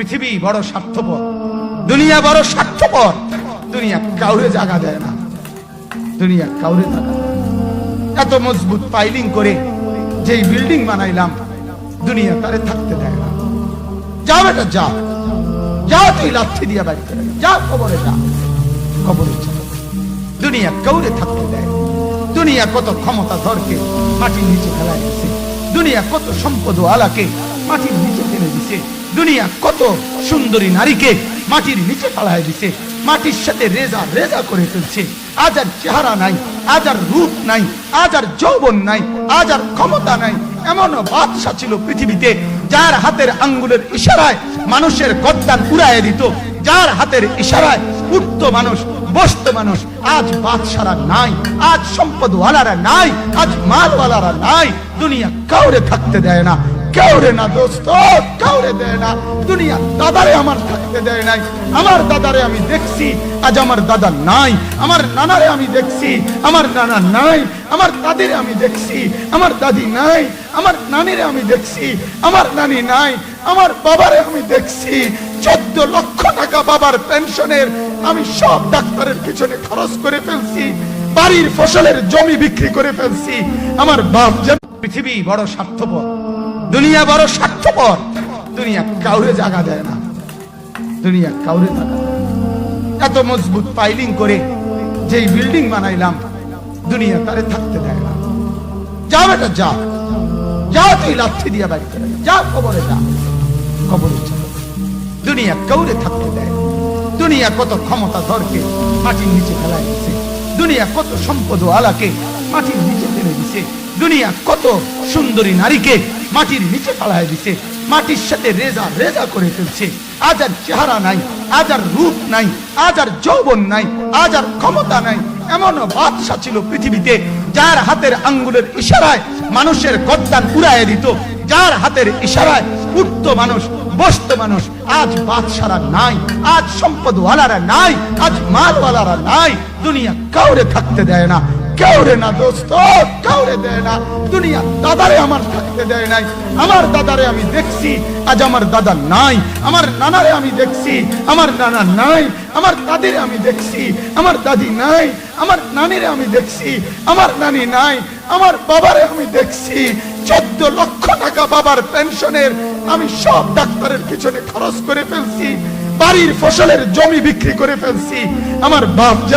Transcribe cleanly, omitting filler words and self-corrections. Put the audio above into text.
পৃথিবী বড় স্বার্থপর, দুনিয়া বড় স্বার্থপর। দুনিয়া কাউরে জায়গা দেয় না, দুনিয়া কাউরে জায়গা দেয় না। এত মজবুত পাইলিং করে যেই বিল্ডিং বানাইলাম, দুনিয়া তারে থাকতে দেয় না। যা বেটা যা, যা তুই লাথি দিয়া বাড়ি করে যা, কবরে যা, কবরে যা। দুনিয়া কাউরে থাকতে দেয়। দুনিয়া কত ক্ষমতা ধরকে মাটির নিচে ফেলায় দিছে, দুনিয়া কত সম্পদ আলাকে মাটির নিচে ফেলে দিছে, দুনিয়া কত সুন্দরী নারীকে মাটির নিচে ফেলায় দিছে, মাটির সাথে রেজা রেজা করে ফেলছে। আজ আর চেহারা নাই, আজ আর রূপ নাই, আজ আর যৌবন নাই, আজ আর ক্ষমতা নাই। এমন বাদশা ছিল পৃথিবীতে যার হাতের আঙ্গুলের ইশারায় মানুষের গর্দান উড়াইয়া দিত, যার হাতের ইশারায় উঠতো মানুষ, বসতো মানুষ। আজ বাদশারা নাই, আজ সম্পদওয়ালারা নাই, আজ মালওয়ালারা নাই। দুনিয়া কাউরে থাকতে দেয় না, কাউরে না দোস্ত, কাউরে দেয় না। দুনিয়া দাদারে আমার থাকতে দেয় নাই। আমার দাদারে আমি দেখছি, আজ আমার দাদা নাই। আমার নানারে আমি দেখছি, আমার নানা নাই। আমার দাদিরে আমি দেখছি, আমার দাদি নাই। আমার নানিরে আমি দেখছি, আমার নানি নাই। আমার বাবারে আমি দেখছি, 14 লক্ষ টাকা বাবার পেনশনের আমি সব ডাক্তারের পিছনে খরচ করে ফেলছি, বাড়ির ফসলের জমি বিক্রি করে ফেলছি। আমার বাপ পৃথিবী বড় স্বার্থপর, দুনিয়া বড় স্বার্থপর। দুনিয়া কাউরে জায়গা দেয় না, দুনিয়া কাউরে জায়গা দেয় না। এত মজবুত পাইলিং করে যেই বিল্ডিং বানাইলাম, দুনিয়া তারে থাকতে দেয় না। যা বেটা যা, যা তুই লাথি দিয়া বাড়ি করে যা, কবরে যা, কবরে যা। দুনিয়া কাউরে থাকতে দেয়। দুনিয়া কত ক্ষমতা ধরকে মাটির নিচে ফেলায় দিছে, দুনিয়া কত সম্পদ আলাকে মাটির নিচে ফেলে দিছে, দুনিয়া কত সুন্দরী নারীকে মাটির নিচে ফেলায় দিছে, মাটির সাথে রেজা রেজা করে ফেলছে। আজ আর চেহারা নাই, আজ আর রূপ নাই, আজ আর যৌবন নাই, আজ আর ক্ষমতা নাই। এমন বাদশা ছিল পৃথিবীতে যার হাতের আঙ্গুলের ইশারায় মানুষের গর্দান উড়াইয়া দিত, যার হাতের ইশারায় উঠতো মানুষ, বসতো মানুষ। আজ বাদশারা নাই, আজ সম্পদওয়ালারা নাই, আজ মালওয়ালারা নাই। দুনিয়া কাউরে থাকতে দেয় না, কাউরে না দোস্ত, কাউরে দেয় না। দুনিয়া দাদারে আমার থাকতে দেয় নাই। আমার দাদারে আমি দেখছি, আজ আমার দাদা নাই। আমার নানারে আমি দেখছি, আমার নানা নাই। আমার দাদিরে আমি দেখছি, আমার দাদি নাই। আমার নানিরে আমি দেখছি, আমার নানি নাই। আমার বাবারে আমি দেখছি, 14 লক্ষ টাকা বাবার পেনশনের আমি সব ডাক্তারের পিছনে খরচ করে ফেলছি, বাড়ির ফসলের জমি বিক্রি করে ফেলছি। আমার বাপ